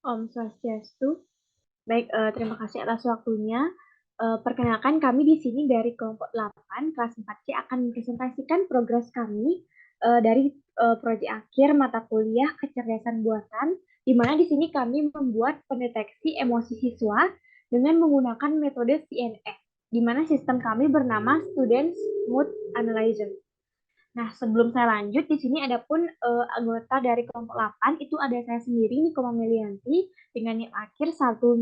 Om Swastiastu. Baik, terima kasih atas waktunya. Perkenalkan kami di sini dari kelompok 8 kelas 4C akan mempresentasikan progres kami dari proyek akhir mata kuliah kecerdasan buatan, di mana di sini kami membuat pendeteksi emosi siswa dengan menggunakan metode CNS, di mana sistem kami bernama Students Mood Analyzer. Nah, sebelum saya lanjut, di sini ada pun anggota dari kelompok 8, itu ada saya sendiri, Niko Melianti, dengan NIM akhir 1007,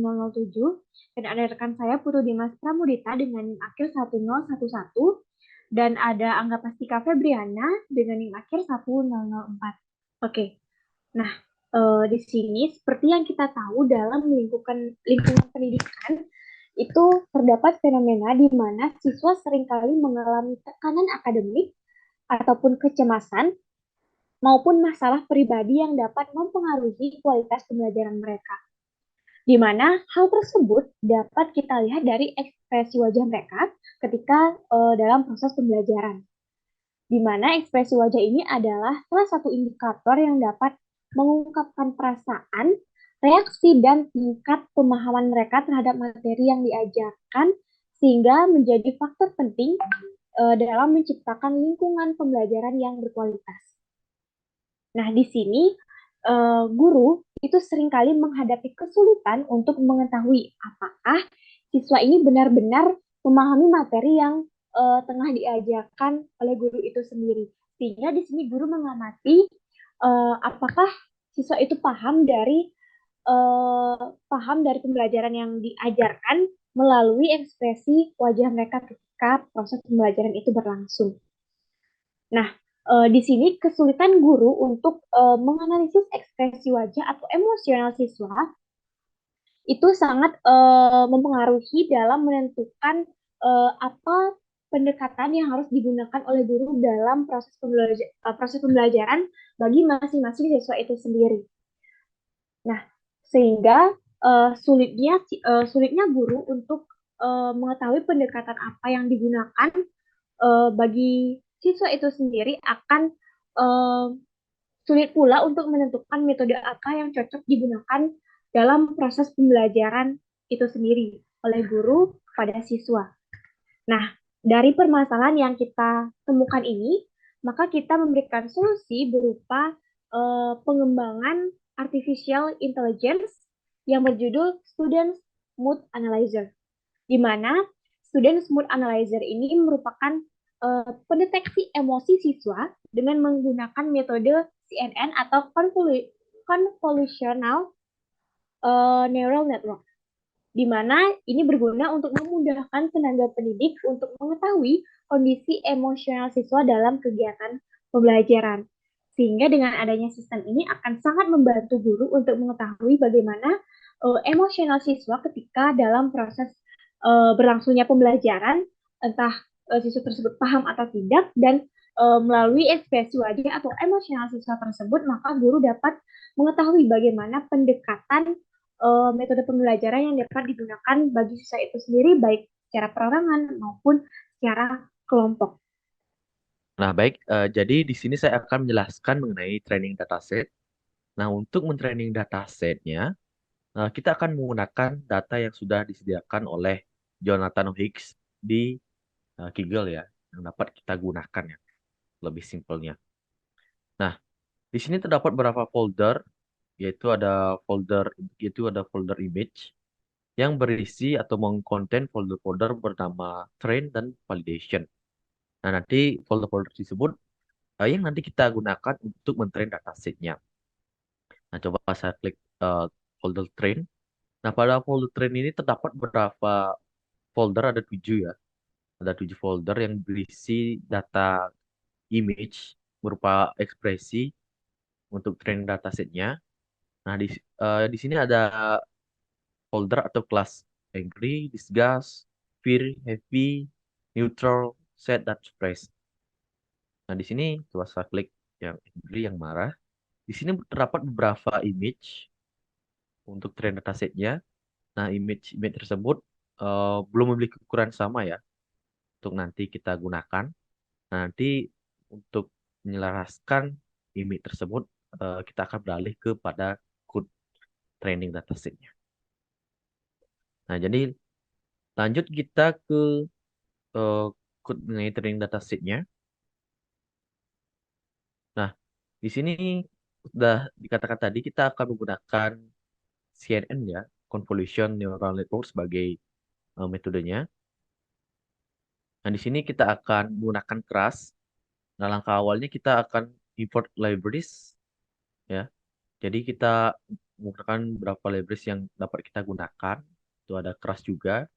dan ada rekan saya Putu Dimas Pramudita dengan NIM akhir 1011, dan ada Angga Pastika Febriana dengan NIM akhir 1004. Oke, nah di sini seperti yang kita tahu dalam lingkungan pendidikan, itu terdapat fenomena di mana siswa seringkali mengalami tekanan akademik ataupun kecemasan maupun masalah pribadi yang dapat mempengaruhi kualitas pembelajaran mereka. Di mana hal tersebut dapat kita lihat dari ekspresi wajah mereka ketika dalam proses pembelajaran. Di mana ekspresi wajah ini adalah salah satu indikator yang dapat mengungkapkan perasaan, reaksi, dan tingkat pemahaman mereka terhadap materi yang diajarkan, sehingga menjadi faktor penting dalam menciptakan lingkungan pembelajaran yang berkualitas. Nah, di sini guru itu seringkali menghadapi kesulitan untuk mengetahui apakah siswa ini benar-benar memahami materi yang tengah diajarkan oleh guru itu sendiri. Sehingga di sini guru mengamati apakah siswa itu paham dari pembelajaran yang diajarkan melalui ekspresi wajah mereka ketika proses pembelajaran itu berlangsung. Nah, di sini kesulitan guru untuk menganalisis ekspresi wajah atau emosional siswa itu sangat mempengaruhi dalam menentukan apa pendekatan yang harus digunakan oleh guru dalam proses pembelajaran bagi masing-masing siswa itu sendiri. Nah, sehingga sulitnya guru untuk mengetahui pendekatan apa yang digunakan bagi siswa itu sendiri akan uh, sulit pula untuk menentukan metode apa yang cocok digunakan dalam proses pembelajaran itu sendiri oleh guru pada siswa. Nah, dari permasalahan yang kita temukan ini, maka kita memberikan solusi berupa pengembangan artificial intelligence yang berjudul Students Mood Analyzer, di mana Students Mood Analyzer ini merupakan pendeteksi emosi siswa dengan menggunakan metode CNN atau Convolutional Neural Network, di mana ini berguna untuk memudahkan tenaga pendidik untuk mengetahui kondisi emosional siswa dalam kegiatan pembelajaran. Sehingga dengan adanya sistem ini akan sangat membantu guru untuk mengetahui bagaimana emosional siswa ketika dalam proses berlangsungnya pembelajaran, entah siswa tersebut paham atau tidak, dan melalui ekspresi wajah atau emosional siswa tersebut, maka guru dapat mengetahui bagaimana pendekatan metode pembelajaran yang dapat digunakan bagi siswa itu sendiri, baik secara perorangan maupun secara kelompok. Nah, baik, jadi di sini saya akan menjelaskan mengenai training dataset. Nah, untuk mentraining datasetnya, kita akan menggunakan data yang sudah disediakan oleh Jonathan Hicks di Kaggle ya, yang dapat kita gunakan ya, lebih simpelnya. Nah, di sini terdapat beberapa folder, yaitu ada folder image yang berisi atau mengkonten folder-folder bernama train dan validation. Nah, nanti folder-folder tersebut yang nanti kita gunakan untuk mentrain datasetnya. Nah, coba saya klik eh, folder train. Nah, pada folder train ini terdapat beberapa folder, ada 7 ya. Ada 7 folder yang berisi data image berupa ekspresi untuk training datasetnya. Nah, di sini ada folder atau kelas angry, disgust, fear, happy, neutral, sad, dan suppress. Nah, di sini coba saya klik yang angry, yang marah. Di sini terdapat beberapa image untuk train datasetnya. Nah, image tersebut belum memiliki ukuran sama ya untuk nanti kita gunakan. Nah, nanti untuk menyelaraskan image tersebut kita akan beralih kepada code. training datasetnya. Nah, jadi lanjut kita ke eh, code mengenai training datasetnya. Nah, di sini sudah dikatakan tadi kita akan menggunakan CNN ya, Convolution Neural Network sebagai metodenya. Nah, di sini kita akan menggunakan keras. Nah, langkah awalnya kita akan import libraries ya. Jadi kita menggunakan beberapa libraries yang dapat kita gunakan. Itu ada keras juga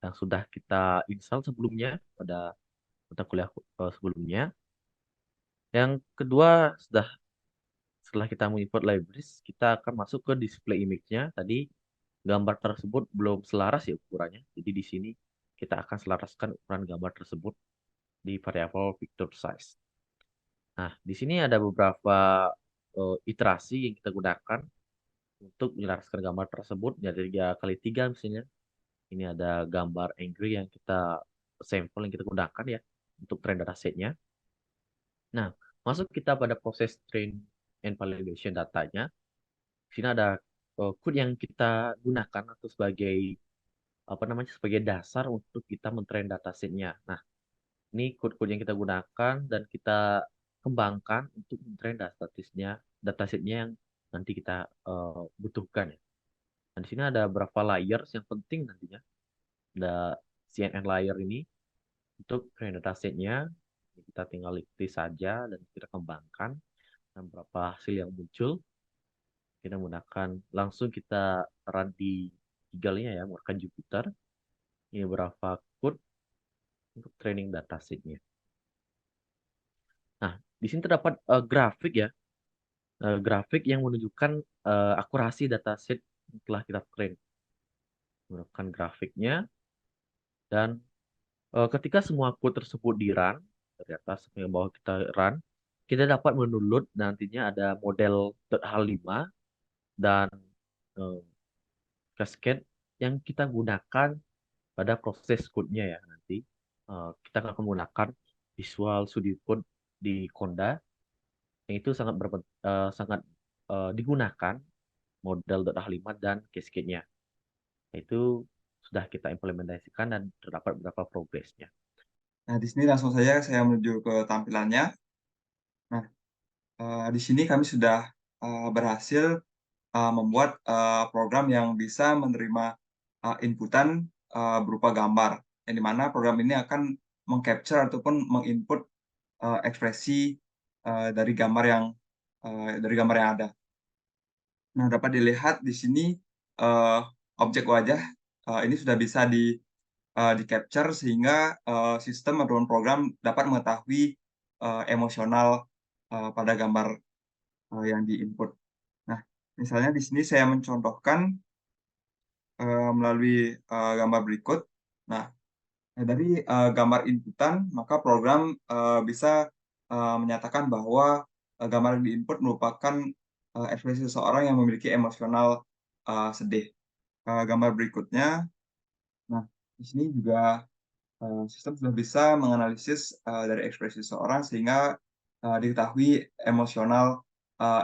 yang sudah kita install sebelumnya pada mata kuliah sebelumnya. Yang kedua, setelah kita mengimport libraries, kita akan masuk ke display image-nya. Tadi gambar tersebut belum selaras ya ukurannya. Jadi di sini kita akan selaraskan ukuran gambar tersebut di variabel picture size. Nah, di sini ada beberapa iterasi yang kita gunakan untuk menyelaraskan gambar tersebut. Jadi 3x3 misalnya. Ini ada gambar angry yang kita sampel yang kita gunakan ya untuk train datasetnya. Nah, masuk kita pada proses train and validation datanya. Di sini ada code yang kita gunakan atau sebagai apa namanya sebagai dasar untuk kita mentrain datasetnya. Nah, ini code-code yang kita gunakan dan kita kembangkan untuk mentrain datasetnya yang nanti kita butuhkan ya. Nah, di sini ada beberapa layers yang penting nantinya. Ada CNN layer ini untuk train datasetnya. Kita tinggal list saja dan kita kembangkan dan beberapa hasil yang muncul. Kita menggunakan langsung kita run di Eagle-nya ya, menggunakan Jupyter. Ini beberapa code untuk training datasetnya. Nah, di sini terdapat grafik ya, grafik yang menunjukkan akurasi dataset yang telah kita train. Menggunakan grafiknya dan ketika semua code tersebut di run dari atas sampai ke bawah kita run, kita dapat mendownload nantinya ada model H5 dan eh, Cascade yang kita gunakan pada proses code-nya ya nanti. Kita akan menggunakan Visual Studio Code di Conda yang itu sangat digunakan model .h5 dan Cascade-nya. Itu sudah kita implementasikan dan terdapat beberapa progresnya. Nah, di sini langsung saja saya menuju ke tampilannya. Nah, di sini kami sudah berhasil membuat program yang bisa menerima inputan berupa gambar, yang dimana program ini akan mengcapture ataupun menginput ekspresi dari gambar yang ada. Nah, dapat dilihat di sini objek wajah ini sudah bisa di capture sehingga sistem atau program dapat mengetahui emosional pada gambar yang diinput. Nah, misalnya di sini saya mencontohkan melalui gambar berikut. Nah, dari gambar inputan, maka program bisa menyatakan bahwa gambar yang diinput merupakan ekspresi seseorang yang memiliki emosional sedih. Gambar berikutnya, nah di sini juga sistem sudah bisa menganalisis dari ekspresi seseorang sehingga diketahui emosional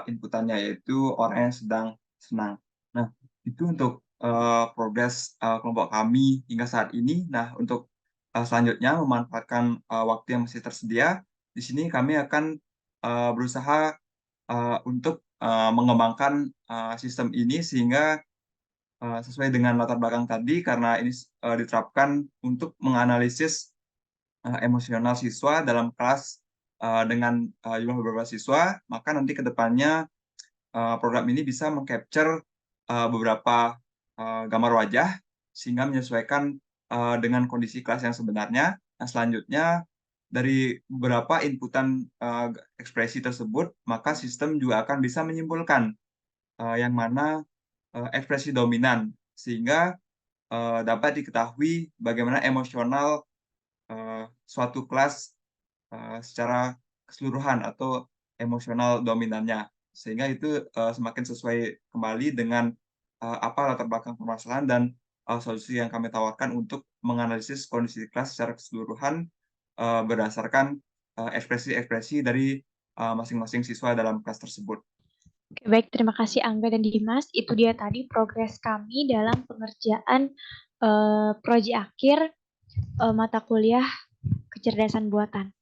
inputannya, yaitu orang yang sedang senang. Nah, itu untuk progres kelompok kami hingga saat ini. Nah, untuk selanjutnya memanfaatkan waktu yang masih tersedia, di sini kami akan berusaha untuk mengembangkan sistem ini sehingga sesuai dengan latar belakang tadi, karena ini diterapkan untuk menganalisis emosional siswa dalam kelas dengan jumlah beberapa siswa, maka nanti ke depannya program ini bisa mengcapture beberapa gambar wajah sehingga menyesuaikan dengan kondisi kelas yang sebenarnya. Nah, selanjutnya dari beberapa inputan ekspresi tersebut, maka sistem juga akan bisa menyimpulkan yang mana ekspresi dominan sehingga dapat diketahui bagaimana emosional suatu kelas secara keseluruhan atau emosional dominannya, sehingga itu semakin sesuai kembali dengan apa latar belakang permasalahan dan solusi yang kami tawarkan untuk menganalisis kondisi kelas secara keseluruhan berdasarkan ekspresi-ekspresi dari masing-masing siswa dalam kelas tersebut. Oke, baik, terima kasih Angga dan Dimas. Itu dia tadi progres kami dalam pengerjaan proyek akhir mata kuliah kecerdasan buatan.